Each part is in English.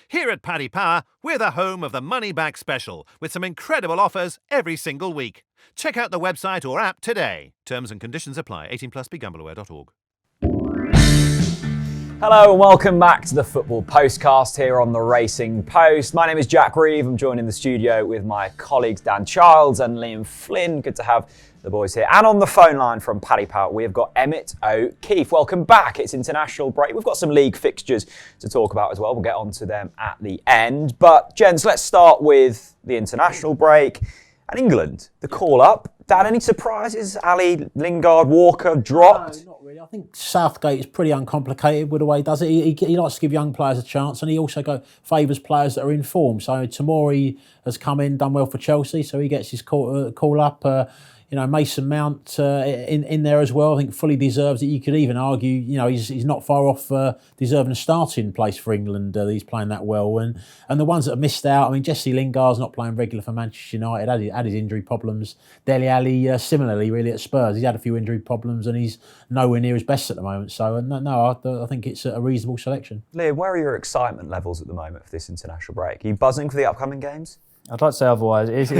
Here at Paddy Power, we're the home of the Money Back Special, with some incredible offers every single week. Check out the website or app today. Terms and conditions apply. 18 plus begambleaware.org. Hello and welcome back to the Football Postcast here on the Racing Post. My name is Jack Reeve. I'm joined in the studio with my colleagues Dan Childs and Liam Flynn. Good to have the boys here. And on the phone line from Paddy Power, we have got Emmett O'Keefe. Welcome back. It's international break. We've got some league fixtures to talk about as well. We'll get onto them at the end. But gents, let's start with the international break and England. The call up. Dan, any surprises? Ali, Lingard, Walker dropped? No, not really. I think Southgate is pretty uncomplicated with the way he does it. He likes to give young players a chance, and he also favours players that are in form. So Tomori has come in, done well for Chelsea, so he gets his call up. Mason Mount in there as well. I think fully deserves it. You could even argue, he's not far off deserving a starting place for England. He's playing that well, and the ones that have missed out. I mean, Jesse Lingard's not playing regular for Manchester United. Had his injury problems. Dele Alli similarly, really at Spurs. He's had a few injury problems, and he's nowhere near his best at the moment. So I think it's a reasonable selection. Liam, where are your excitement levels at the moment for this international break? Are you buzzing for the upcoming games? I'd like to say otherwise. It's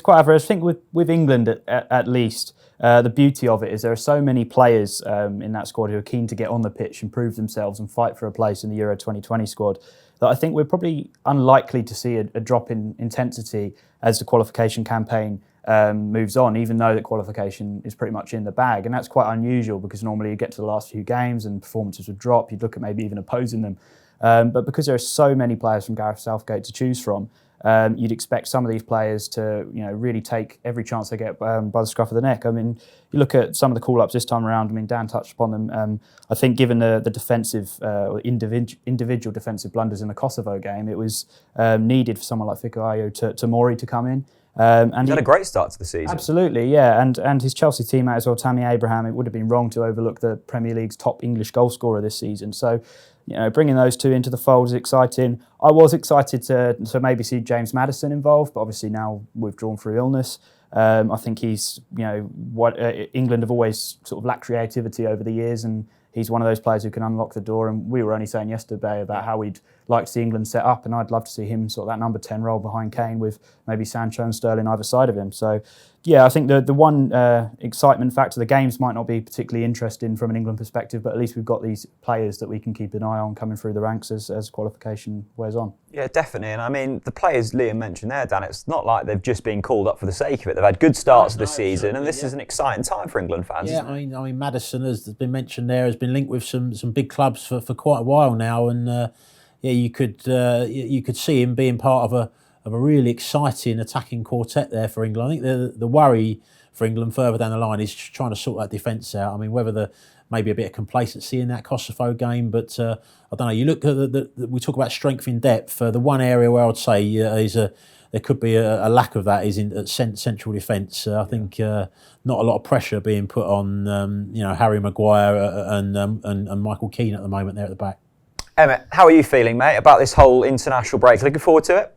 quite average. I think with England at least, the beauty of it is there are so many players in that squad who are keen to get on the pitch and prove themselves and fight for a place in the Euro 2020 squad that I think we're probably unlikely to see a drop in intensity as the qualification campaign moves on, even though the qualification is pretty much in the bag. And that's quite unusual because normally you get to the last few games and performances would drop. You'd look at maybe even opposing them. But because there are so many players from Gareth Southgate to choose from, you'd expect some of these players to, really take every chance they get by the scruff of the neck. I mean, you look at some of the call-ups this time around. I mean, Dan touched upon them. I think given the defensive, individual defensive blunders in the Kosovo game, it was needed for someone like Fikayo Tomori to come in. And he had a great start to the season. Absolutely, yeah. And his Chelsea teammate as well, Tammy Abraham, it would have been wrong to overlook the Premier League's top English goal scorer this season. So, bringing those two into the fold is exciting. I was excited to maybe see James Maddison involved, but obviously now withdrawn through illness. I think he's, what England have always sort of lacked creativity over the years, and he's one of those players who can unlock the door. And we were only saying yesterday about how we'd like to see England set up, and I'd love to see him sort of that number 10 role behind Kane with maybe Sancho and Sterling either side of him. So, yeah, I think the one excitement factor, the games might not be particularly interesting from an England perspective, but at least we've got these players that we can keep an eye on coming through the ranks as qualification wears on. Yeah, definitely. And I mean, the players Liam mentioned there, Dan, it's not like they've just been called up for the sake of it. They've had good starts to the season, and this is an exciting time for England fans. Yeah, I mean, Maddison has been mentioned there, has been linked with some big clubs for quite a while now, and you could see him being part of a really exciting attacking quartet there for England. I think the worry for England further down the line is trying to sort that defence out. I mean, whether maybe a bit of complacency in that Kosovo game, but I don't know. You look at we talk about strength in depth. The one area where I'd say there could be a lack of that is in central defence. I think not a lot of pressure being put on Harry Maguire and Michael Keane at the moment there at the back. Emmett, how are you feeling, mate, about this whole international break? Looking forward to it?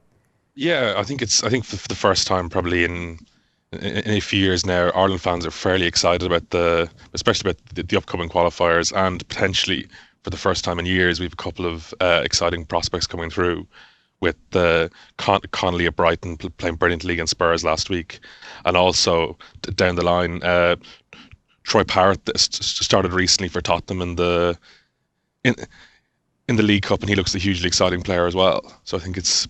Yeah, I think for the first time probably in a few years now, Ireland fans are fairly excited about especially about the upcoming qualifiers, and potentially for the first time in years we have a couple of exciting prospects coming through, with Connolly at Brighton playing brilliantly against Spurs last week, and also down the line Troy Parrott started recently for Tottenham in the League Cup, and he looks a hugely exciting player as well. So I think as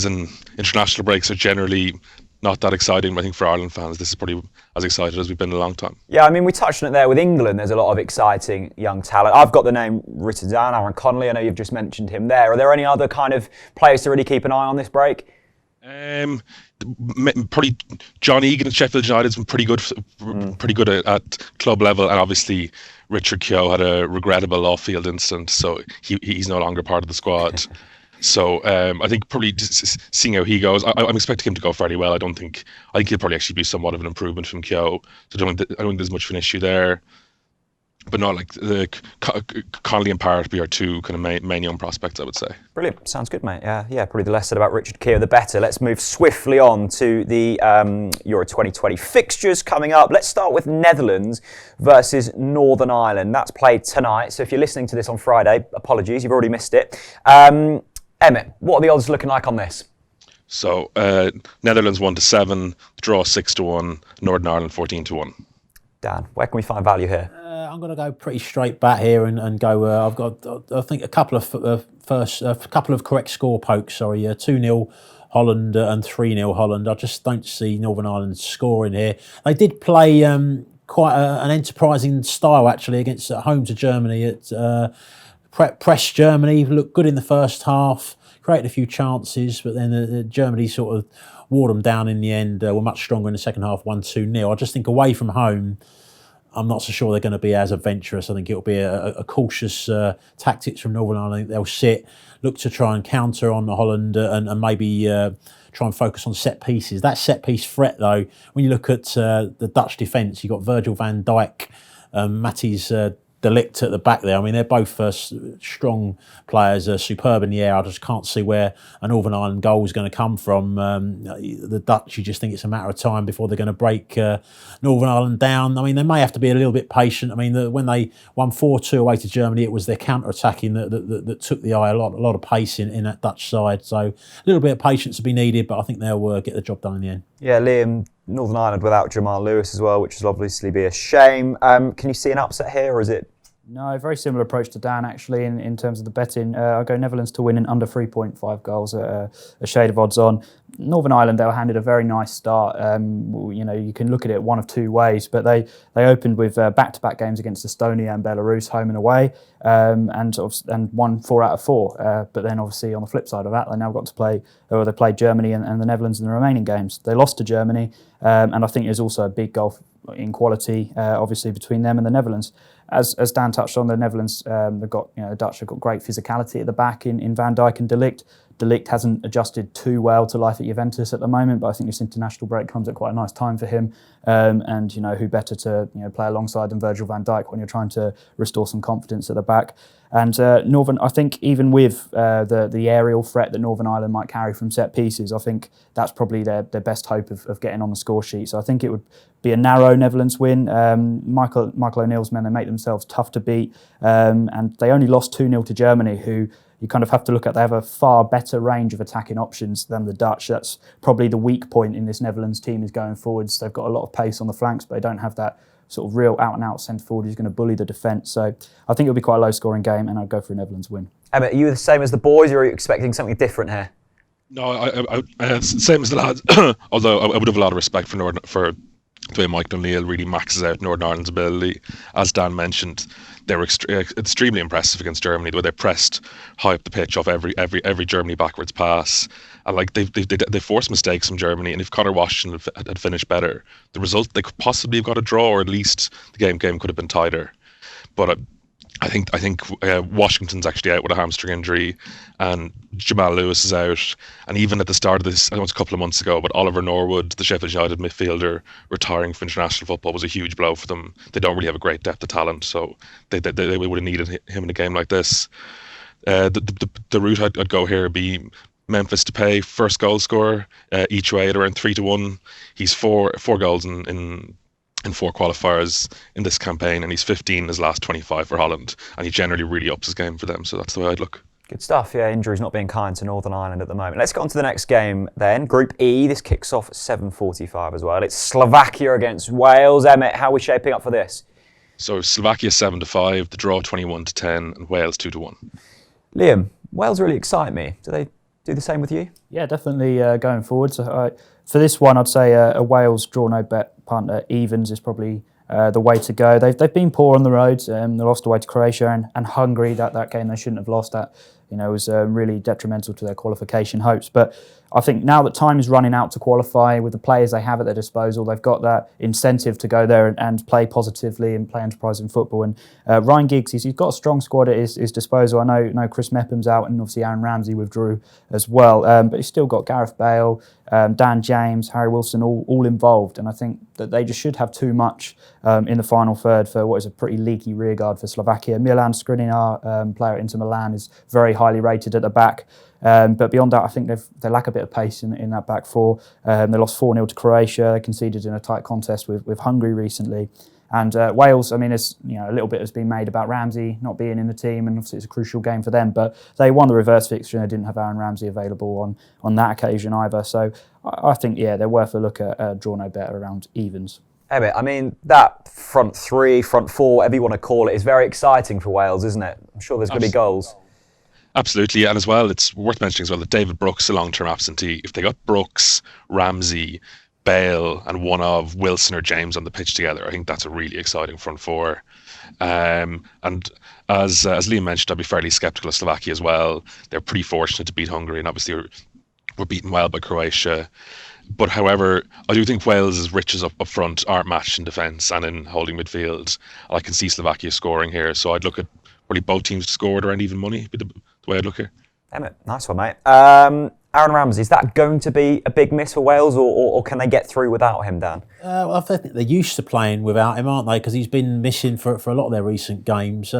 in international breaks are generally not that exciting, but I think for Ireland fans this is probably as excited as we've been in a long time. Yeah, I mean, we touched on it there with England. There's a lot of exciting young talent. I've got the name written down, Aaron Connolly. I know you've just mentioned him there. Are there any other kind of players to really keep an eye on this break? Probably John Egan at Sheffield United's been pretty good at club level, and obviously Richard Keogh had a regrettable off-field incident, so he's no longer part of the squad. So I think probably just seeing how he goes, I'm expecting him to go fairly well. I think he'll probably actually be somewhat of an improvement from Keogh. So I don't think there's much of an issue there. but not like Connolly and Parrotby are two kind of main young prospects, I would say. Brilliant. Sounds good, mate. Yeah, probably the less said about Richard Keogh, the better. Let's move swiftly on to the Euro 2020 fixtures coming up. Let's start with Netherlands versus Northern Ireland. That's played tonight. So if you're listening to this on Friday, apologies, you've already missed it. Emmett, what are the odds looking like on this? So Netherlands 1-7, draw 6-1, Northern Ireland 14-1. Dan, where can we find value here? I'm going to go pretty straight back here and go. I've got, I think, a couple of correct score pokes. Sorry, 2-0 Holland and 3-0 Holland. I just don't see Northern Ireland scoring here. They did play quite an enterprising style actually against at home to Germany. Pressed Germany, looked good in the first half, created a few chances, but then Germany sort of wore them down in the end. Were much stronger in the second half, 1-2-0. I just think away from home, I'm not so sure they're going to be as adventurous. I think it'll be a cautious tactics from Northern Ireland. I think they'll sit, look to try and counter on Holland and maybe try and focus on set pieces. That set piece threat, though, when you look at the Dutch defence, you've got Virgil van Dijk, Matthijs de Ligt at the back there. I mean, they're both strong players, superb in the air. I just can't see where a Northern Ireland goal is going to come from. The Dutch, you just think it's a matter of time before they're going to break Northern Ireland down. I mean, they may have to be a little bit patient. I mean, when they won 4-2 away to Germany, it was their counter-attacking that took the eye, a lot of pace in that Dutch side. So a little bit of patience to be needed, but I think they'll get the job done in the end. Yeah, Liam, Northern Ireland without Jamal Lewis as well, which will obviously be a shame. Can you see an upset here, or is it? No, very similar approach to Dan actually in terms of the betting. I'll go Netherlands to win in under 3.5 goals, a shade of odds on. Northern Ireland, they were handed a very nice start. You can look at it one of two ways, but they opened with back-to-back games against Estonia and Belarus, home and away, and won 4 out of 4. But then obviously on the flip side of that, they now got to play, or they played Germany and the Netherlands in the remaining games. They lost to Germany, and I think there's also a big gulf in quality, obviously, between them and the Netherlands. As Dan touched on, the Netherlands, the Dutch have got great physicality at the back in Van Dijk and De Ligt. De Ligt hasn't adjusted too well to life at Juventus at the moment, but I think this international break comes at quite a nice time for him. And who better to play alongside than Virgil van Dijk when you're trying to restore some confidence at the back. And Northern, I think even with the aerial threat that Northern Ireland might carry from set pieces, I think that's probably their best hope of getting on the score sheet. So I think it would be a narrow Netherlands win. Michael O'Neill's men, they make themselves tough to beat. And they only lost 2-0 to Germany, who you kind of have to look at. They have a far better range of attacking options than the Dutch. That's probably the weak point in this Netherlands team is going forwards. They've got a lot of pace on the flanks, but they don't have that sort of real out-and-out centre forward who's going to bully the defence. So I think it'll be quite a low-scoring game, and I'd go for a Netherlands win. Emmett, are you the same as the boys, or are you expecting something different here? No, I same as the lads. Although I would have a lot of respect for the way Mike O'Neill really maxes out Northern Ireland's ability. As Dan mentioned, they were extremely impressive against Germany. The way they pressed high up the pitch off every Germany backwards pass, and like they forced mistakes from Germany. And if Connor Washington had finished better, the result, they could possibly have got a draw, or at least the game could have been tighter. But I think Washington's actually out with a hamstring injury, and Jamal Lewis is out. And even at the start of this, I know it's a couple of months ago, but Oliver Norwood, the Sheffield United midfielder, retiring from international football was a huge blow for them. They don't really have a great depth of talent, so they would have needed him in a game like this. The route I'd go here would be Memphis Depay, first goal scorer, each way at around 3-1. He's four goals in 4 qualifiers in this campaign, and he's 15 in his last 25 for Holland, and he generally really ups his game for them, so that's the way I'd look. Good stuff. Yeah, injuries not being kind to Northern Ireland at the moment. Let's get on to the next game then. Group E, this kicks off at 7:45 as well. It's Slovakia against Wales. Emmett, how are we shaping up for this? So Slovakia 7-5, the draw 21-10, and Wales 2-1. Liam, Wales really excite me. Do they do the same with you? Yeah, definitely going forward. So, for this one, I'd say a Wales draw no bet punt evens is probably the way to go. They've been poor on the road. They lost away to Croatia and Hungary. That game they shouldn't have lost. That was really detrimental to their qualification hopes. But I think now that time is running out to qualify with the players they have at their disposal, they've got that incentive to go there and play positively and play enterprising football. And Ryan Giggs, he's got a strong squad at his disposal. I know Chris Mepham's out, and obviously Aaron Ramsey withdrew as well. But he's still got Gareth Bale, Dan James, Harry Wilson, all involved. And I think that they just should have too much in the final third for what is a pretty leaky rearguard for Slovakia. Milan Skriniar, player at Inter Milan, is very highly rated at the back. But beyond that, I think they lack a bit of pace in that back four. They lost 4-0 to Croatia. They conceded in a tight contest with Hungary recently. And Wales, I mean, a little bit has been made about Ramsey not being in the team, and obviously it's a crucial game for them. But they won the reverse fixture and they didn't have Aaron Ramsey available on that occasion either. So I think, they're worth a look at draw no better around evens. Emmett, I mean, that front three, front four, whatever you want to call it, is very exciting for Wales, isn't it? I'm sure there's going to be goals. Absolutely, and as well, it's worth mentioning as well that David Brooks, a long-term absentee. If they got Brooks, Ramsey, Bale, and one of Wilson or James on the pitch together, I think that's a really exciting front four. And as Liam mentioned, I'd be fairly sceptical of Slovakia as well. They're pretty fortunate to beat Hungary, and obviously were beaten well by Croatia. But however, I do think Wales' riches up front aren't matched in defence and in holding midfield. I can see Slovakia scoring here, so I'd look at probably both teams to score around even money, be the way I'd look here. Emmett, nice one, mate. Aaron Ramsey, is that going to be a big miss for Wales, or can they get through without him, Dan? Well, I think they're used to playing without him, aren't they? Because he's been missing for a lot of their recent games.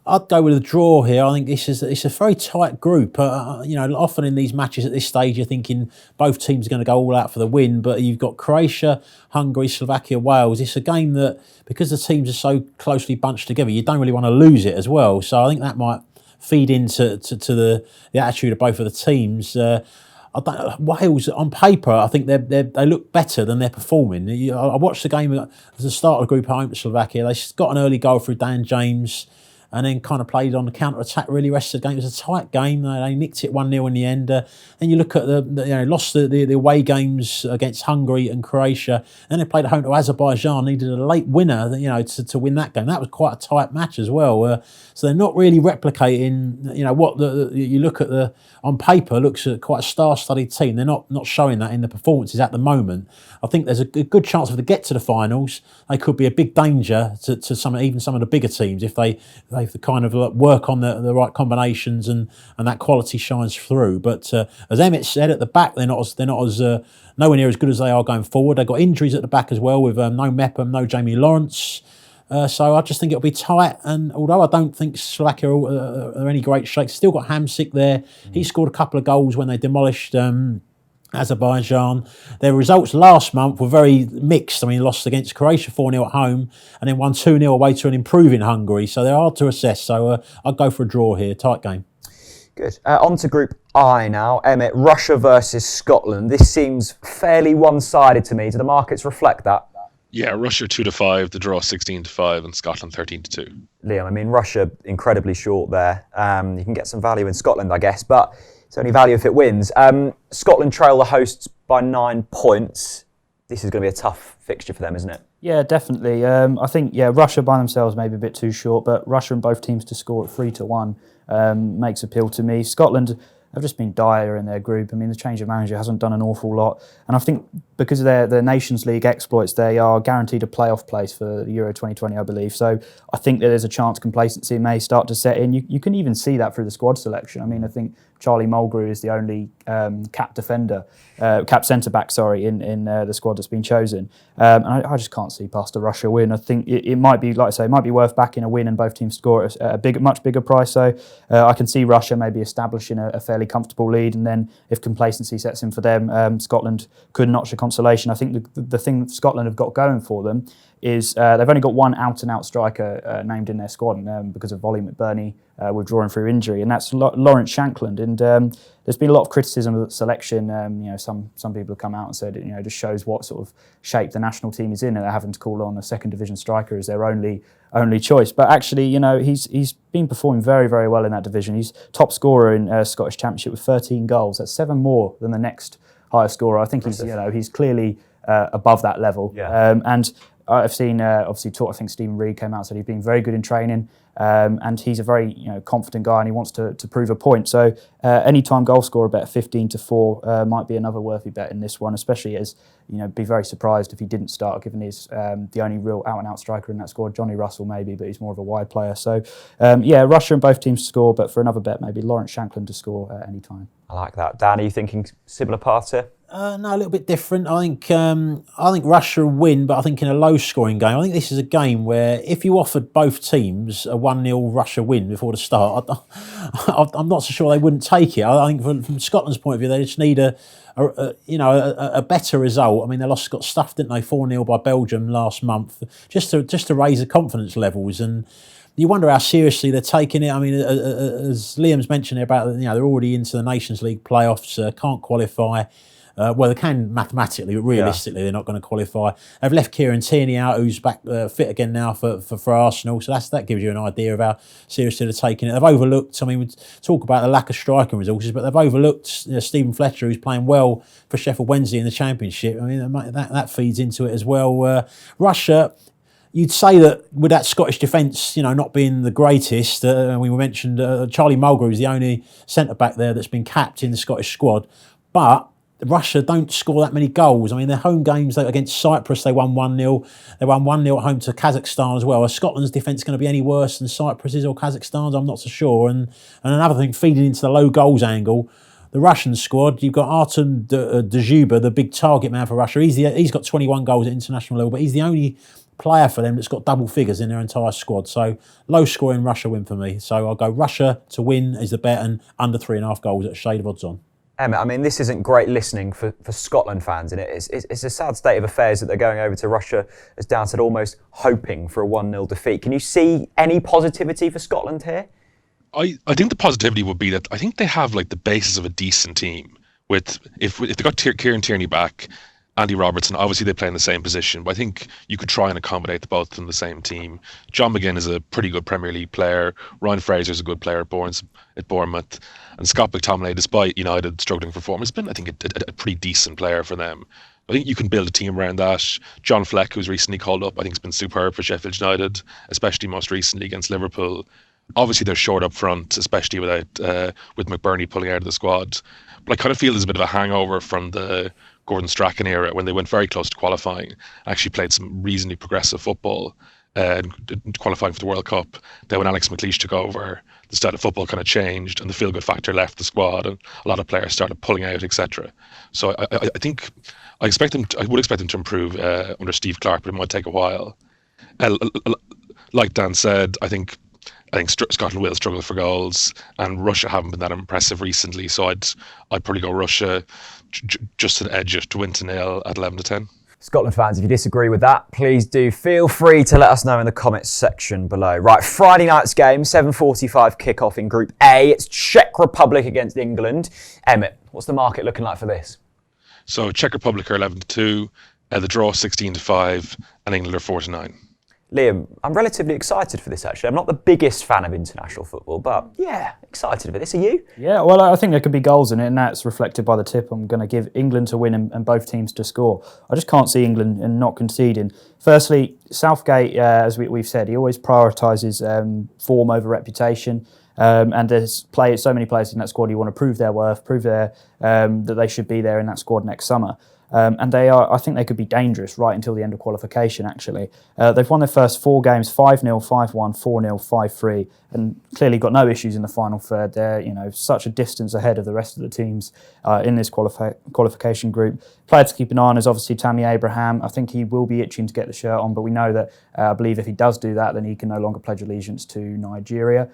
I'd go with a draw here. I think it's a very tight group. Often in these matches at this stage, you're thinking both teams are going to go all out for the win. But you've got Croatia, Hungary, Slovakia, Wales. It's a game that, because the teams are so closely bunched together, you don't really want to lose it as well. So I think that might feed into the attitude of both of the teams. Wales, on paper, I think they look better than they're performing. I watched the game at the start of the group home to Slovakia. They got an early goal through Dan James, and then kind of played on the counter-attack really rest of the game. It was a tight game. They nicked it 1-0 in the end. And you look at lost the away games against Hungary and Croatia. Then they played at home to Azerbaijan, needed a late winner, to win that game. That was quite a tight match as well. So they're not really replicating, what you look at on paper looks at quite a star-studded team. They're not showing that in the performances at the moment. I think there's a good chance if they get to the finals, they could be a big danger to some of the bigger teams if they kind of work on the right combinations and that quality shines through. But as Emmett said, at the back they're not as nowhere near as good as they are going forward. They've got injuries at the back as well with no Mepham, no Jamie Lawrence. So I just think it'll be tight. And although I don't think Slovakia are any great shakes, still got Hamsik there. He scored a couple of goals when they demolished Azerbaijan. Their results last month were very mixed. I mean, lost against Croatia 4-0 at home and then won 2-0 away to an improving Hungary. So they're hard to assess. So I'd go for a draw here. Tight game. Good. On to Group I now. Emmett, Russia versus Scotland. This seems fairly one-sided to me. Do the markets reflect that? Yeah, Russia 2-5, the draw 16-5, and Scotland 13-2. Liam, I mean, Russia incredibly short there. You can get some value in Scotland, I guess, but it's only value if it wins. Scotland trail the hosts by 9 points. This is going to be a tough fixture for them, isn't it? Yeah, definitely. I think, Russia by themselves may be a bit too short, but Russia and both teams to score at 3-1 makes appeal to me. Scotland have just been dire in their group. I mean, the change of manager hasn't done an awful lot. And I think because of their Nations League exploits, they are guaranteed a playoff place for Euro 2020, I believe. So I think that there's a chance complacency may start to set in. You can even see that through the squad selection. I mean, I think Charlie Mulgrew is the only cap centre-back, in the squad that's been chosen. And I just can't see past a Russia win. I think it might be, like I say, it might be worth backing a win and both teams score at a much bigger price. So I can see Russia maybe establishing a fairly comfortable lead, and then if complacency sets in for them, Scotland could notch a consolation. I think the thing that Scotland have got going for them is they've only got one out-and-out striker named in their squad because of Ollie McBurney withdrawing through injury, and that's Lawrence Shankland. And there's been a lot of criticism of the selection. Some people have come out and said it just shows what sort of shape the national team is in, and they're having to call on a second division striker as their only choice. But actually, he's been performing very, very well in that division. He's top scorer in Scottish Championship with 13 goals. That's 7 more than the next highest scorer. I think he's clearly above that level. Yeah. And I've seen, obviously, I think Stephen Reid came out and said he's been very good in training, and he's a very confident guy, and he wants to prove a point. So anytime goal scorer bet 15-4 might be another worthy bet in this one, especially as be very surprised if he didn't start, given he's the only real out-and-out striker in that squad. Johnny Russell maybe, but he's more of a wide player. So Russia and both teams to score, but for another bet, maybe Lawrence Shankland to score at any time. I like that. Dan, are you thinking similar paths here? No, a little bit different. I think Russia will win, but I think in a low-scoring game. I think this is a game where if you offered both teams a 1-0 Russia win before the start, I'm not so sure they wouldn't take it. I think from Scotland's point of view, they just need a better result. I mean, got stuffed, didn't they, 4-0 by Belgium last month, just to raise the confidence levels. And you wonder how seriously they're taking it. I mean, as Liam's mentioned about, they're already into the Nations League playoffs, can't qualify. Well, they can mathematically, but realistically, they're not going to qualify. They've left Kieran Tierney out, who's back fit again now for Arsenal. So that gives you an idea of how seriously they're taking it. They've overlooked, we talk about the lack of striking resources, but they've overlooked Stephen Fletcher, who's playing well for Sheffield Wednesday in the Championship. I mean, that feeds into it as well. Russia, you'd say that with that Scottish defence, not being the greatest, we mentioned Charlie Mulgrew is the only centre-back there that's been capped in the Scottish squad, but Russia don't score that many goals. I mean, their home games against Cyprus, they won 1-0. They won 1-0 at home to Kazakhstan as well. Are Scotland's defence going to be any worse than Cyprus's or Kazakhstan's? I'm not so sure. And another thing, feeding into the low goals angle, the Russian squad, you've got Artem Dzyuba, the big target man for Russia. He's got 21 goals at international level, but he's the only player for them that's got double figures in their entire squad. So low scoring Russia win for me. So I'll go Russia to win as the bet and under 3.5 goals at a shade of odds on. Emmett, I mean, this isn't great listening for Scotland fans, and it's a sad state of affairs that they're going over to Russia, as Dan said, almost hoping for a 1-0 defeat. Can you see any positivity for Scotland here? I think the positivity would be that I think they have the basis of a decent team. If they got Kieran Tierney back, Andy Robertson, obviously they play in the same position, but I think you could try and accommodate the both of them in the same team. John McGinn is a pretty good Premier League player. Ryan Fraser's a good player at Bournemouth. And Scott McTominay, despite United struggling for form, has been, I think, a pretty decent player for them. I think you can build a team around that. John Fleck, who's recently called up, I think has been superb for Sheffield United, especially most recently against Liverpool. Obviously, they're short up front, especially with McBurney pulling out of the squad. But I kind of feel there's a bit of a hangover from the Gordon Strachan era when they went very close to qualifying, actually played some reasonably progressive football qualifying for the World Cup. Then when Alex McLeish took over, the style of football kind of changed and the feel-good factor left the squad and a lot of players started pulling out, etc. So I think I would expect them to improve under Steve Clarke, but it might take a while. Like Dan said, I think Scotland will struggle for goals, and Russia haven't been that impressive recently. So I'd probably go Russia just to the edge to win to 0 at 11-10. Scotland fans, if you disagree with that, please do feel free to let us know in the comments section below. Right, Friday night's game, 7:45 kickoff in Group A. It's Czech Republic against England. Emmett, what's the market looking like for this? So Czech Republic are 11-2, the draw 16-5, and England are 4-9. Liam, I'm relatively excited for this actually. I'm not the biggest fan of international football, but yeah, excited for this. Are you? Yeah, well, I think there could be goals in it, and that's reflected by the tip. I'm going to give England to win and both teams to score. I just can't see England and not conceding. Firstly, Southgate, as we've said, he always prioritises form over reputation. And there's so many players in that squad who want to prove their worth, prove that they should be there in that squad next summer. And I think they could be dangerous right until the end of qualification, actually. They've won their first 4 games, 5-0, 5-1, 4-0, 5-3, and clearly got no issues in the final third. They're, such a distance ahead of the rest of the teams in this qualification group. Player to keep an eye on is obviously Tammy Abraham. I think he will be itching to get the shirt on, but we know that I believe if he does do that, then he can no longer pledge allegiance to Nigeria.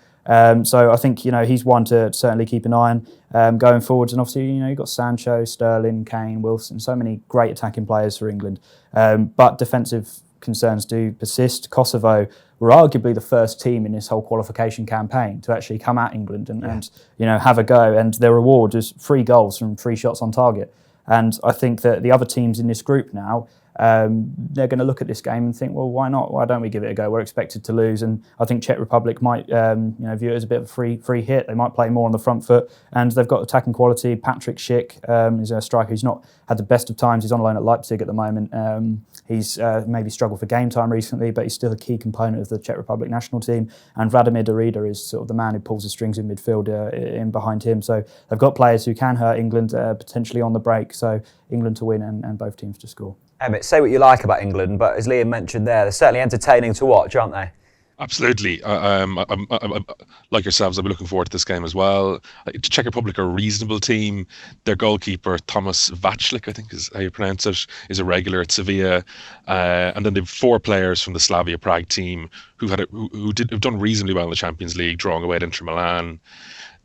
So I think, he's one to certainly keep an eye on going forwards. And obviously, you've got Sancho, Sterling, Kane, Wilson, so many great attacking players for England. But defensive concerns do persist. Kosovo were arguably the first team in this whole qualification campaign to actually come at England and have a go. And their reward is 3 goals from 3 shots on target. And I think that the other teams in this group now, they're going to look at this game and think, well, why not? Why don't we give it a go? We're expected to lose, and I think Czech Republic might view it as a bit of a free hit. They might play more on the front foot, and they've got attacking quality. Patrick Schick is a striker who's not had the best of times. He's on loan at Leipzig at the moment. He's maybe struggled for game time recently, but he's still a key component of the Czech Republic national team. And Vladimir Darida is sort of the man who pulls the strings in midfield in behind him. So they've got players who can hurt England potentially on the break. So England to win and both teams to score. Emmett, say what you like about England, but as Liam mentioned there, they're certainly entertaining to watch, aren't they? Absolutely. I'm like yourselves, I'll be looking forward to this game as well. Czech Republic are a reasonable team. Their goalkeeper, Thomas Vaclik, I think is how you pronounce it, is a regular at Sevilla. And then they have 4 players from the Slavia Prague team who've done reasonably well in the Champions League, drawing away at Inter Milan.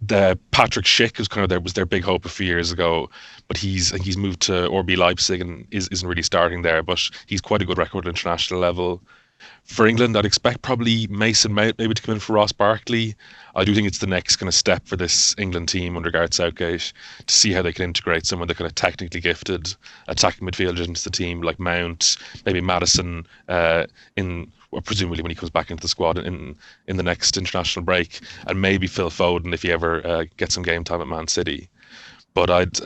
The Patrick Schick was their big hope a few years ago, but he's moved to RB Leipzig and isn't really starting there. But he's quite a good record at international level. For England, I'd expect probably Mason Mount maybe to come in for Ross Barkley. I do think it's the next kind of step for this England team under Gareth Southgate to see how they can integrate some of the kind of technically gifted attacking midfielders into the team, like Mount, maybe Maddison presumably when he comes back into the squad in the next international break, and maybe Phil Foden if he ever gets some game time at Man City. But I'd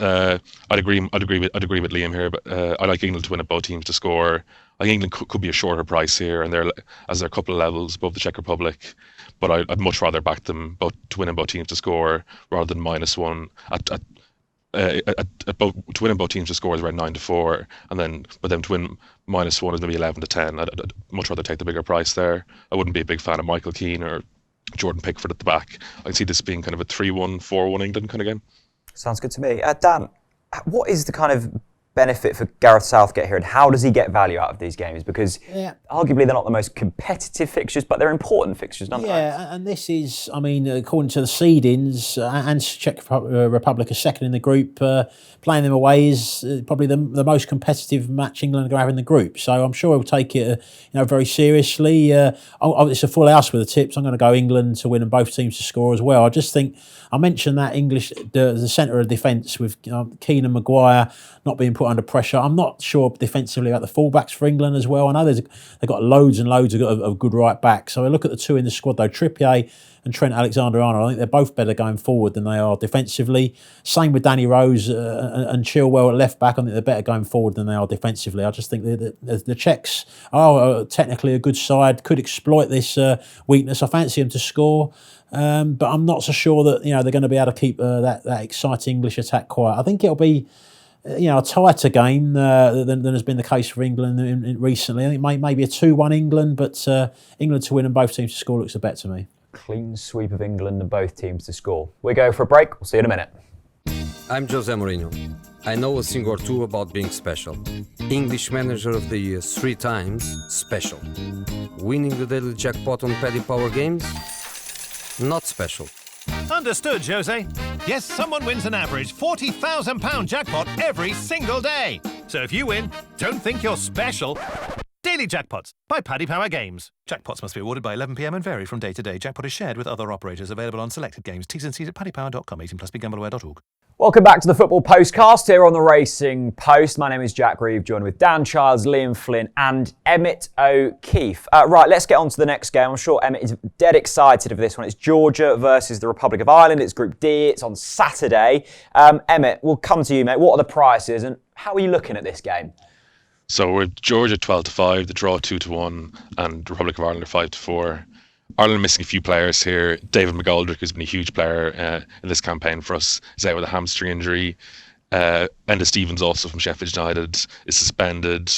agree with Liam here. But I like England to win at both teams to score. I think England could be a shorter price here, and they're a couple of levels above the Czech Republic. But I'd much rather back them both to win in both teams to score rather than -1 to win in both teams to score is around 9-4, but then to win -1 is maybe 11-10. I'd much rather take the bigger price there. I wouldn't be a big fan of Michael Keane or Jordan Pickford at the back. I see this being kind of a 3-1, 4-1 England kind of game. Sounds good to me. Dan, what is the kind of benefit for Gareth Southgate here, and how does he get value out of these games? Because arguably they're not the most competitive fixtures, but they're important fixtures nonetheless. Yeah, and this is, according to the seedings, and Czech Republic are second in the group, playing them away is probably the most competitive match England are going to have in the group. So I'm sure he'll take it very seriously. It's a full house with the tips. I'm going to go England to win and both teams to score as well. I just think, I mentioned that the centre of defence with Keane and Maguire not being put under pressure. I'm not sure defensively about the fullbacks for England as well. I know they've got loads and loads of good right backs. So I look at the two in the squad though, Trippier and Trent Alexander-Arnold. I think they're both better going forward than they are defensively. Same with Danny Rose and Chilwell at left back. I think they're better going forward than they are defensively. I just think the Czechs are technically a good side, could exploit this weakness. I fancy them to score. But I'm not so sure that they're going to be able to keep that exciting English attack quiet. I think it'll be a tighter game than has been the case for England recently. I think maybe a 2-1 England, but England to win and both teams to score looks a bet to me. Clean sweep of England and both teams to score. We go for a break. We'll see you in a minute. I'm Jose Mourinho. I know a thing or two about being special. English Manager of the Year 3 times, special. Winning the daily jackpot on Paddy Power games, not special. Understood, Jose. Yes, someone wins an average £40,000 jackpot every single day. So if you win, don't think you're special. Daily Jackpots by Paddy Power Games. Jackpots must be awarded by 11 p.m. and vary from day to day. Jackpot is shared with other operators. Available on selected games. T's and C's at paddypower.com. 18 plus BigGambleAware.org. Welcome back to the Football Postcast here on the Racing Post. My name is Jack Reeve, joined with Dan Childs, Liam Flynn and Emmett O'Keefe. Right, let's get on to the next game. I'm sure Emmett is dead excited for this one. It's Georgia versus the Republic of Ireland. It's Group D. It's on Saturday. Emmett, we'll come to you, mate. What are the prices and how are you looking at this game? So we're Georgia 12-5, the draw 2-1, and the Republic of Ireland are 5-4. Ireland missing a few players here. David McGoldrick, who's been a huge player in this campaign for us, is out with a hamstring injury. Enda Stevens, also from Sheffield United, is suspended.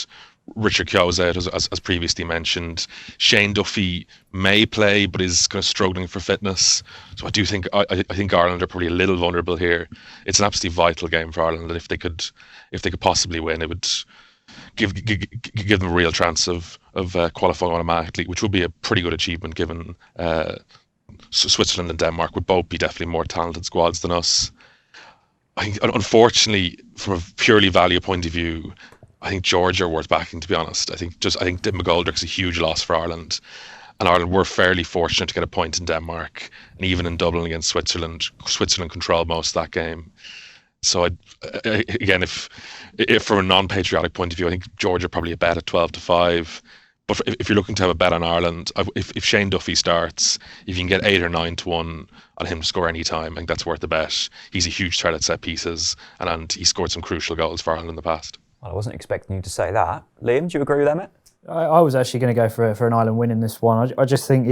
Richard Keogh's out, as previously mentioned. Shane Duffy may play, but is kind of struggling for fitness. So I do think I think Ireland are probably a little vulnerable here. It's an absolutely vital game for Ireland, and if they could possibly win, it would give them a real chance of qualifying automatically, which would be a pretty good achievement given Switzerland and Denmark would both be definitely more talented squads than us. I think, unfortunately, from a purely value point of view, I think Georgia are worth backing, to be honest. I think Dim McGoldrick's a huge loss for Ireland. And Ireland were fairly fortunate to get a point in Denmark. And even in Dublin against Switzerland controlled most of that game. So again, if from a non-patriotic point of view, I think Georgia probably a bet at 12-5. But if you're looking to have a bet on Ireland, if Shane Duffy starts, if you can get 8 or 9-1 on him to score any time, I think that's worth the bet. He's a huge threat at set pieces, and he scored some crucial goals for Ireland in the past. Well, I wasn't expecting you to say that. Liam, do you agree with Emmett? I was actually going to go for an Ireland win in this one. I just think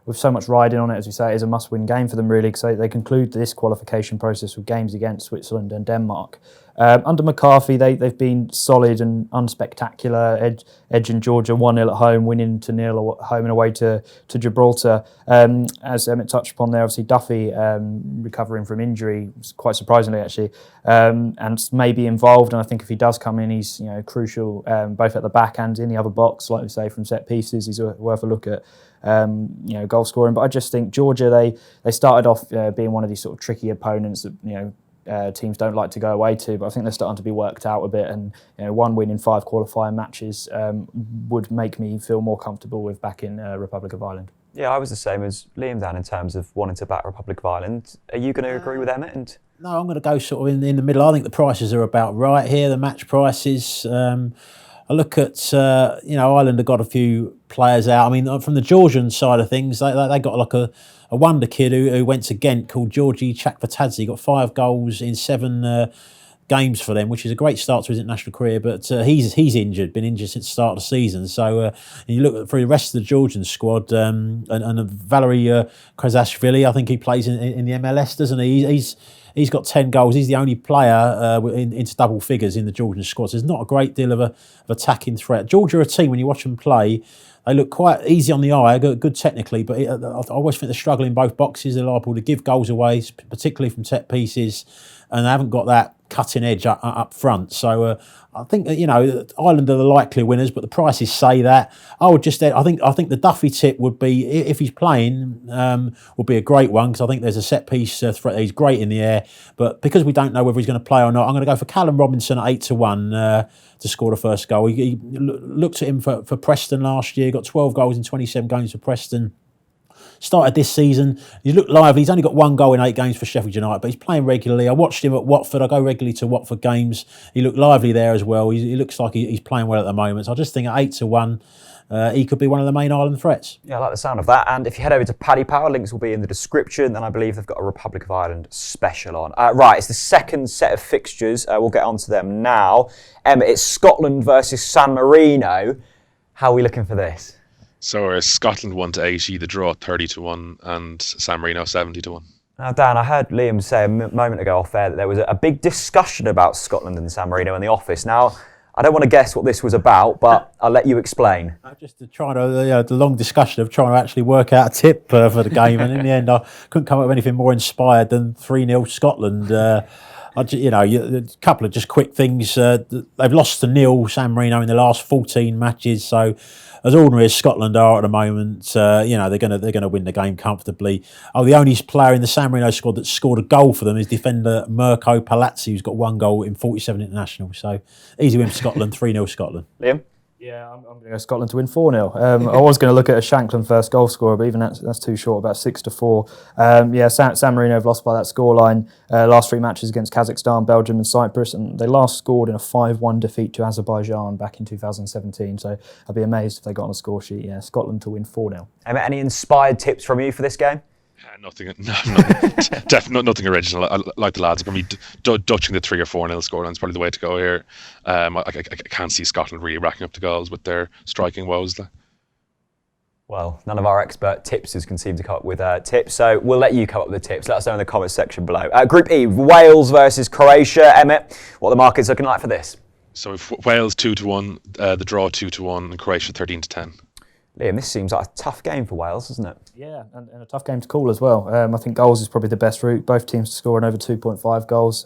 with so much riding on it, as we say, it is a must-win game for them, really, because they conclude this qualification process with games against Switzerland and Denmark. Under McCarthy, they've been solid and unspectacular, edging Georgia 1-0 at home, winning 2-0 at home and away to Gibraltar. As Emmett touched upon there, obviously Duffy recovering from injury, quite surprisingly actually, and may be involved. And I think if he does come in, he's crucial both at the back and in the other box, like we say, from set pieces. He's worth a look at. Goal scoring, but I just think Georgia, they started off being one of these sort of tricky opponents that teams don't like to go away to, but I think they're starting to be worked out a bit, and one win in 5 qualifying matches would make me feel more comfortable with backing Republic of Ireland. Yeah, I was the same as Liam, Dan, in terms of wanting to back Republic of Ireland. Are you going to agree with Emmett? No, I'm going to go sort of in the middle. I think the prices are about right here, the match prices. I look at, Ireland have got a few players out. I mean, from the Georgian side of things, they got like a wonder kid who went to Ghent called Georgi Chakvatadze. Got 5 goals in 7 games for them, which is a great start to his international career. But he's injured, been injured since the start of the season. So you look through the rest of the Georgian squad, and Valery Krasashvili, I think he plays in the MLS, doesn't he? He's got 10 goals. He's the only player into double figures in the Georgian squad. So there's not a great deal of attacking threat. Georgia are a team, when you watch them play, they look quite easy on the eye, good technically, but I always think they're struggling in both boxes. They're liable to give goals away, particularly from set pieces, and they haven't got that cutting edge up front. So I think Ireland are the likely winners, but the prices say that. I think the Duffy tip would be, if he's playing, would be a great one, because I think there's a set piece threat. He's great in the air, but because we don't know whether he's going to play or not, I'm going to go for Callum Robinson at 8-1 to score the first goal. He looked at him for Preston last year. Got 12 goals in 27 games for Preston. Started this season, he looked lively. He's only got 1 goal in 8 games for Sheffield United, but he's playing regularly. I watched him at Watford. I go regularly to Watford games. He looked lively there as well. He looks like he's playing well at the moment. So I just think at 8-1, he could be one of the main Ireland threats. Yeah, I like the sound of that. And if you head over to Paddy Power, links will be in the description. And I believe they've got a Republic of Ireland special on. Right, it's the second set of fixtures. We'll get on to them now. It's Scotland versus San Marino. How are we looking for this? So Scotland 1-80, the draw 30-1, and San Marino 70-1. Now, Dan, I heard Liam say a moment ago off air that there was a big discussion about Scotland and San Marino in the office. Now, I don't want to guess what this was about, but I'll let you explain. Just the long discussion of trying to actually work out a tip for the game, and in the end, I couldn't come up with anything more inspired than 3-0 Scotland. A couple of just quick things. They've lost to 0 San Marino in the last 14 matches, so as ordinary as Scotland are at the moment, they're going to win the game comfortably. The only player in the San Marino squad that scored a goal for them is defender Mirko Palazzi, who's got 1 goal in 47 internationals. So easy win for Scotland, 3-0 Scotland. Liam? Yeah, I'm going to go Scotland to win 4-0. I was going to look at a Shankland first goal scorer, but even that's too short, about 6-4. San Marino have lost by that scoreline. Last 3 matches against Kazakhstan, Belgium and Cyprus, and they last scored in a 5-1 defeat to Azerbaijan back in 2017. So I'd be amazed if they got on a score sheet. Yeah, Scotland to win 4-0. Any inspired tips from you for this game? Definitely nothing original. I like the lads. Probably dutching the 3 or 4-0 scoreline is probably the way to go here. I can't see Scotland really racking up the goals with their striking woes. Well, none of our expert tipsters can seem to come up with tips, so we'll let you come up with the tips. Let us know in the comments section below. Group E, Wales versus Croatia. Emmett, what are the markets looking like for this? So if Wales 2-1, the draw 2-1, and Croatia 13-10. Liam, this seems like a tough game for Wales, doesn't it? Yeah, and a tough game to call as well. I think goals is probably the best route. Both teams scoring over 2.5 goals.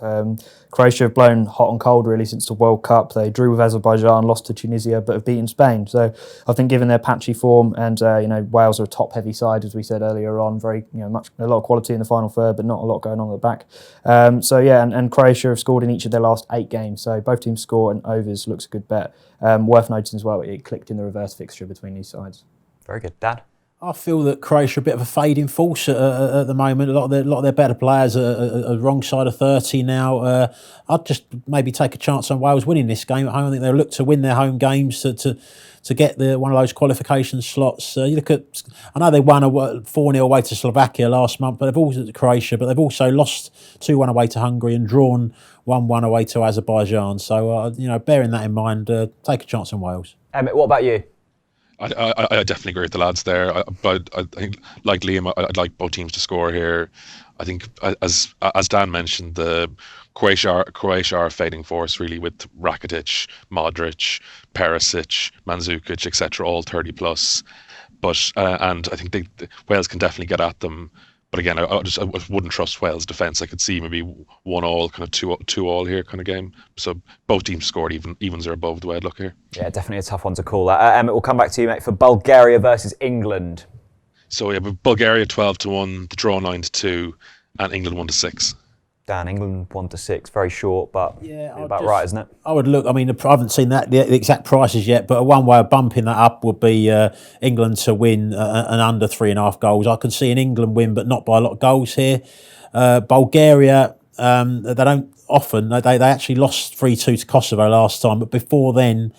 Croatia have blown hot and cold really since the World Cup. They drew with Azerbaijan, lost to Tunisia, but have beaten Spain. So I think given their patchy form, and Wales are a top-heavy side, as we said earlier on, a lot of quality in the final third, but not a lot going on at the back. And Croatia have scored in each of their last 8 games. So both teams score, and overs looks a good bet. Worth noting as well, it clicked in the reverse fixture between these sides. Very good. Dan? I feel that Croatia are a bit of a fading force at the moment. A lot of their better players are wrong side of 30 now. I'd just maybe take a chance on Wales winning this game at home. I think they'll look to win their home games to get one of those qualification slots. You look at, I know they won 4-0 away to Slovakia last month, but they've also Croatia, but they've also lost 2-1 away to Hungary and drawn 1-1 away to Azerbaijan. So bearing that in mind, take a chance on Wales. Emmett, what about you? I definitely agree with the lads there. But I think, like Liam, I'd like both teams to score here. I think, as Dan mentioned, the Croatia are a fading force really, with Rakitic, Modric, Perisic, Mandzukic, etc., all 30 plus. But and I think Wales can definitely get at them. But again, I wouldn't trust Wales' defence. I could see maybe 1-1, kind of 2-2 here kind of game. So both teams scored evens are above the way I'd look here. Yeah, definitely a tough one to call. Emmett, we'll come back to you, mate, for Bulgaria versus England. So yeah, Bulgaria 12-1, the draw 9-2, and England 1-6. Dan, England 1-6, very short, but about right, isn't it? I would look. I mean, I haven't seen the exact prices yet, but one way of bumping that up would be England to win and under 3.5 goals. I can see an England win, but not by a lot of goals here. Bulgaria, they don't often. They actually lost 3-2 to Kosovo last time, but before then,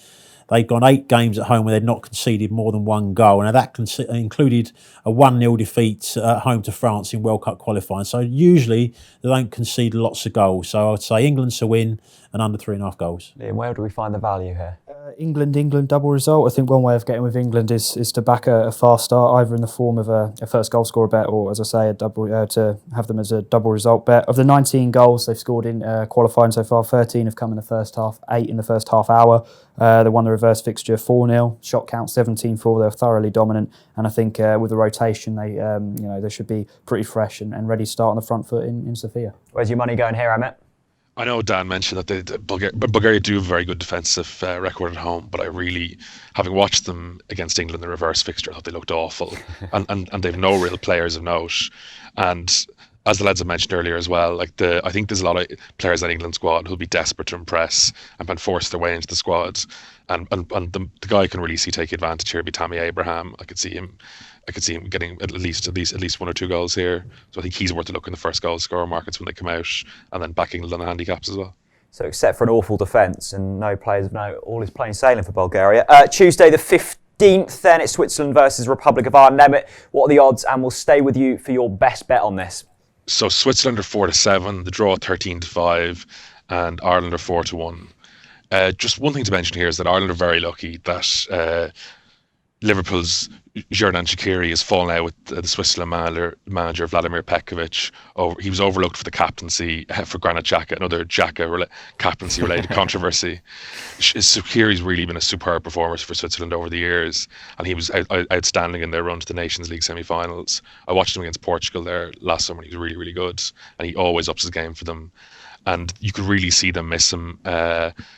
they'd gone 8 games at home where they'd not conceded more than 1 goal. Now, that included a 1-0 defeat at home to France in World Cup qualifying. So usually they don't concede lots of goals. So I would say England to win and under 3.5 goals. Liam, where do we find the value here? England double result. I think one way of getting with England is to back a fast start, either in the form of a first goal scorer bet, or, as I say, a double to have them as a double result bet. Of the 19 goals they've scored in qualifying so far, 13 have come in the first half, 8 in the first half hour. They won the reverse fixture 4-0. Shot count 17-4. They're thoroughly dominant, and I think with the rotation, they should be pretty fresh and ready to start on the front foot in Sofia. Where's your money going here, Emmett? I know Dan mentioned that Bulgaria do have a very good defensive record at home, but I really, having watched them against England in the reverse fixture, I thought they looked awful, and they've no real players of note. And as the lads have mentioned earlier as well, I think there's a lot of players in England squad who'll be desperate to impress and force their way into the squad. And the guy I can really see taking advantage here would be Tammy Abraham. I could see him getting at least 1 or 2 goals here. So I think he's worth a look in the first goal scorer markets when they come out, and then back England on the handicaps as well. So except for an awful defence and no players of note, all is plain sailing for Bulgaria. Tuesday the 15th, then it's Switzerland versus Republic of Ireland. Emmett, what are the odds? And we'll stay with you for your best bet on this. So Switzerland are 4-7, the draw 13-5, and Ireland are 4-1. Just one thing to mention here is that Ireland are very lucky that Liverpool's Xherdan Shaqiri has fallen out with the Switzerland manager Vladimir Petkovic. He was overlooked for the captaincy for Granit Xhaka, another Xhaka captaincy-related controversy. Shaqiri's really been a superb performer for Switzerland over the years, and he was outstanding in their run to the Nations League semi-finals. I watched him against Portugal there last summer, and he was really, really good, and he always ups his game for them. And you could really see them miss him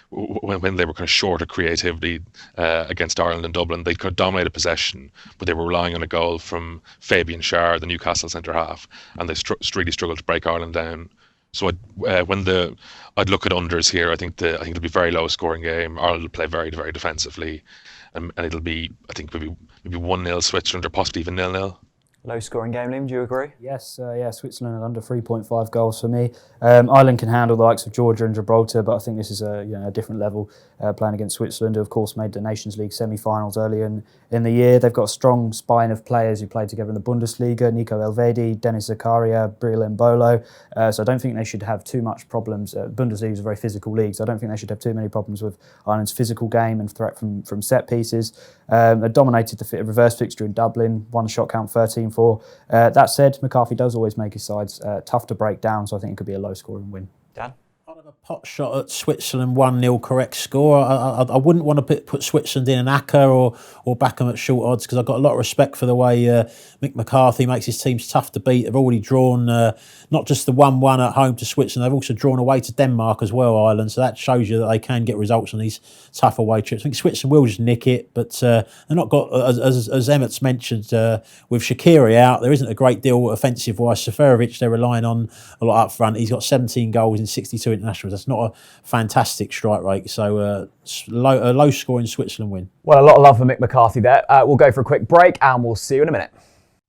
when they were kind of short of creativity against Ireland in Dublin. They could dominate possession, but they were relying on a goal from Fabian Schär, the Newcastle centre half, and they really struggled to break Ireland down. So I'd look at unders here. I think it'll be a very low scoring game. Ireland will play very, very defensively, and it'll be, I think, maybe 1-0 Switzerland, or possibly even 0-0. Low scoring game, Liam, do you agree? Yes, Switzerland at under 3.5 goals for me. Ireland can handle the likes of Georgia and Gibraltar, but I think this is a different level playing against Switzerland, who of course made the Nations League semi-finals earlier in the year. They've got a strong spine of players who played together in the Bundesliga: Nico Elvedi, Denis Zakaria, Breel Mbolo. So I don't think they should have too much problems. Bundesliga is a very physical league, so I don't think they should have too many problems with Ireland's physical game and threat from set pieces. They dominated the reverse fixture in Dublin, one shot count 13-4. That said, McCarthy does always make his sides tough to break down, so I think it could be a low scoring win. Dan? I'd have a pot shot at Switzerland 1-0 correct score. I wouldn't want to put Switzerland in an acca or back them at short odds, because I've got a lot of respect for the way Mick McCarthy makes his teams tough to beat. They've already drawn not just the 1-1 at home to Switzerland, they've also drawn away to Denmark as well, Ireland. So that shows you that they can get results on these tough away trips. I think Switzerland will just nick it, but they're not got, as Emmett's mentioned, with Shaqiri out, there isn't a great deal offensive-wise. Seferovic, they're relying on a lot up front. He's got 17 goals in 62 internationals. That's not a fantastic strike rate. So a low scoring Switzerland win. Well, a lot of love for Mick McCarthy there. We'll go for a quick break and we'll see you in a minute.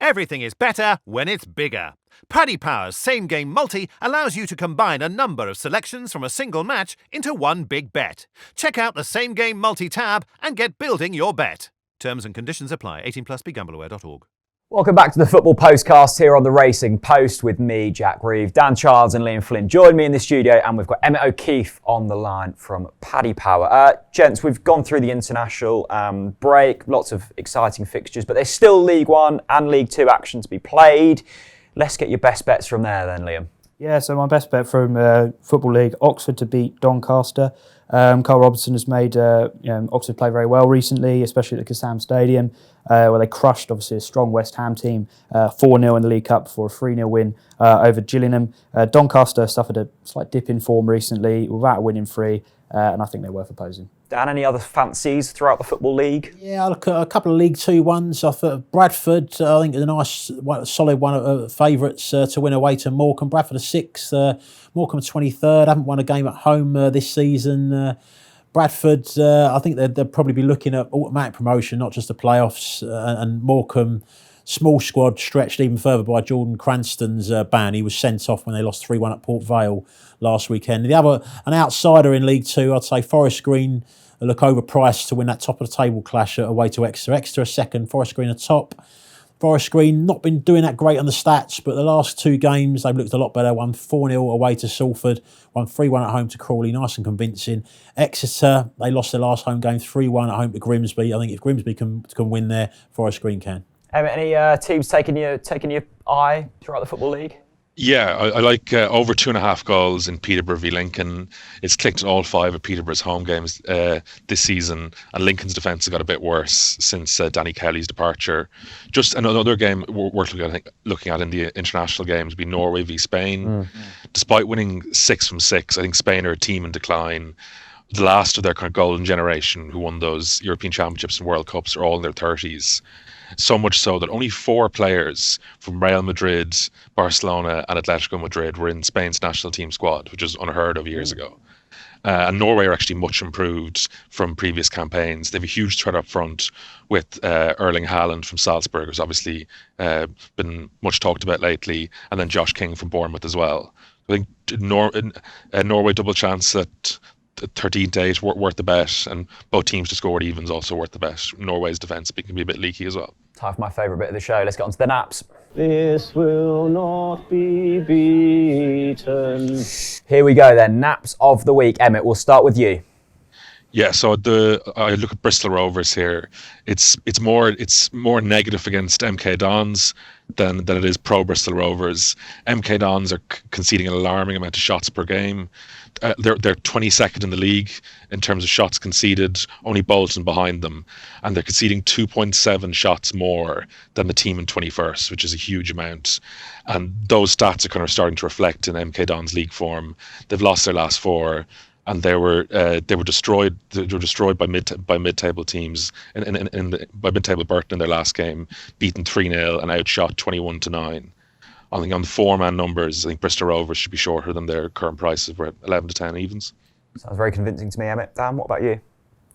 Everything is better when it's bigger. Paddy Power's Same Game Multi allows you to combine a number of selections from a single match into one big bet. Check out the Same Game Multi tab and get building your bet. Terms and conditions apply. 18+, begambleaware.org. Welcome back to the Football Postcast here on the Racing Post with me, Jack Reeve. Dan Childs and Liam Flynn join me in the studio, and we've got Emmett O'Keefe on the line from Paddy Power. Gents, we've gone through the international break, lots of exciting fixtures, but there's still League One and League Two action to be played. Let's get your best bets from there then, Liam. Yeah, so my best bet from Football League, Oxford to beat Doncaster. Carl Robertson has made Oxford play very well recently, especially at the Kassam Stadium, where they crushed, obviously, a strong West Ham team, 4-0 in the League Cup for a 3-0 win over Gillingham. Doncaster suffered a slight dip in form recently without a winning free, and I think they're worth opposing. Dan, any other fancies throughout the Football League? Yeah, I look at a couple of League Two ones. I thought Bradford, I think, is a nice, solid one of favourites to win away to Morecambe. Bradford are 6th, Morecambe 23rd. Haven't won a game at home this season. Bradford, I think they'll probably be looking at automatic promotion, not just the playoffs. And Morecambe, small squad, stretched even further by Jordan Cranston's ban. He was sent off when they lost 3-1 at Port Vale last weekend. The other, an outsider in League Two, I'd say Forest Green look overpriced to win that top of the table clash away to Exeter. Exeter are second, Forest Green are top. Forest Green not been doing that great on the stats, but the last two games they've looked a lot better. Won 4-0 away to Salford, won 3-1 at home to Crawley, nice and convincing. Exeter, they lost their last home game 3-1 at home to Grimsby. I think if Grimsby can win there, Forest Green can. Any teams taking your eye throughout the Football League? Yeah, I like over 2.5 goals in Peterborough v Lincoln. It's clicked all 5 of Peterborough's home games this season, and Lincoln's defence has got a bit worse since Danny Kelly's departure. Just another game worth looking at in the international games would be Norway v Spain. Despite winning 6 from 6, I think Spain are a team in decline. The last of their kind of golden generation who won those European Championships and World Cups are all in their 30s. So much so that only 4 players from Real Madrid, Barcelona and Atletico Madrid were in Spain's national team squad, which was unheard of years ago. And Norway are actually much improved from previous campaigns. They have a huge threat up front with Erling Haaland from Salzburg, who's obviously been much talked about lately, and then Josh King from Bournemouth as well. I think Norway double chance at 13-8 worth the bet, and both teams to score evens also worth the bet. Norway's defence can be a bit leaky as well. Time for my favourite bit of the show. Let's get on to the naps. This will not be beaten. Here we go then. Naps of the week. Emmett, we'll start with you. Yeah, so I look at Bristol Rovers here. It's more negative against MK Dons than it is pro Bristol Rovers. MK Dons are conceding an alarming amount of shots per game. They're 22nd in the league in terms of shots conceded, only Bolton behind them, and they're conceding 2.7 shots more than the team in 21st, which is a huge amount. And those stats are kind of starting to reflect in MK Dons league form. They've lost their last 4. And they were destroyed. They were destroyed by mid-table teams by mid-table Burton in their last game, beaten 3-0 and outshot 21-9. I think on the 4-man numbers, I think Bristol Rovers should be shorter than their current prices. We're at 11-10 evens. Sounds very convincing to me, Emmett. Dan, what about you?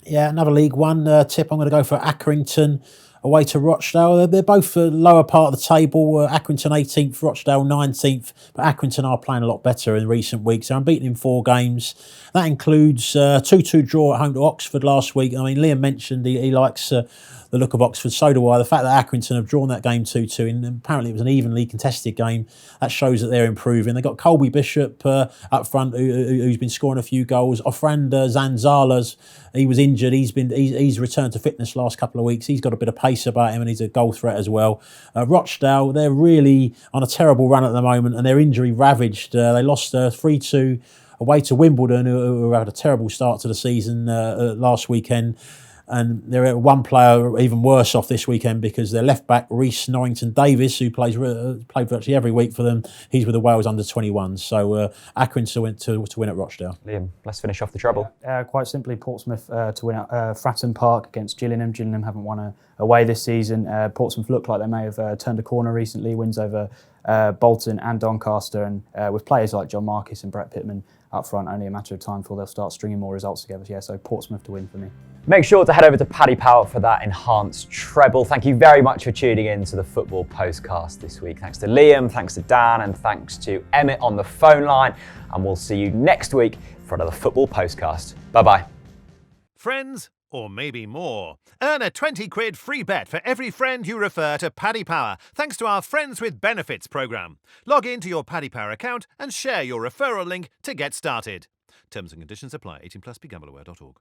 Yeah, another League One tip. I'm going to go for Accrington away to Rochdale. They're both lower part of the table. Accrington 18th, Rochdale 19th. But Accrington are playing a lot better in recent weeks. They're unbeaten in 4 games. That includes 2-2 draw at home to Oxford last week. I mean, Liam mentioned he likes the look of Oxford, so do I. The fact that Accrington have drawn that game 2-2, and apparently it was an evenly contested game, that shows that they're improving. They've got Colby Bishop up front, who's been scoring a few goals. Ofrand Zanzala's, he was injured. He's returned to fitness last couple of weeks. He's got a bit of pace about him, and he's a goal threat as well. Rochdale, they're really on a terrible run at the moment, and they're injury ravaged. They lost 3-2 away to Wimbledon, who had a terrible start to the season last weekend. And they're one player even worse off this weekend because their left back Rhys Norrington-Davis, who played virtually every week for them, he's with the Wales under-21s. So Accrington went to win at Rochdale. Liam, let's finish off the treble. Quite simply, Portsmouth to win at Fratton Park against Gillingham. Gillingham haven't won away this season. Portsmouth look like they may have turned a corner recently. Wins over Bolton and Doncaster, and with players like John Marquis and Brett Pittman up front, only a matter of time before they'll start stringing more results together. Yeah, so Portsmouth to win for me. Make sure to head over to Paddy Power for that enhanced treble. Thank you very much for tuning in to the Football Postcast this week. Thanks to Liam, thanks to Dan, and thanks to Emmett on the phone line. And we'll see you next week for another Football Postcast. Bye-bye. Friends, or maybe more. Earn a 20 quid free bet for every friend you refer to Paddy Power, thanks to our Friends with Benefits programme. Log in to your Paddy Power account and share your referral link to get started. Terms and conditions apply. 18+, begambleaware.org.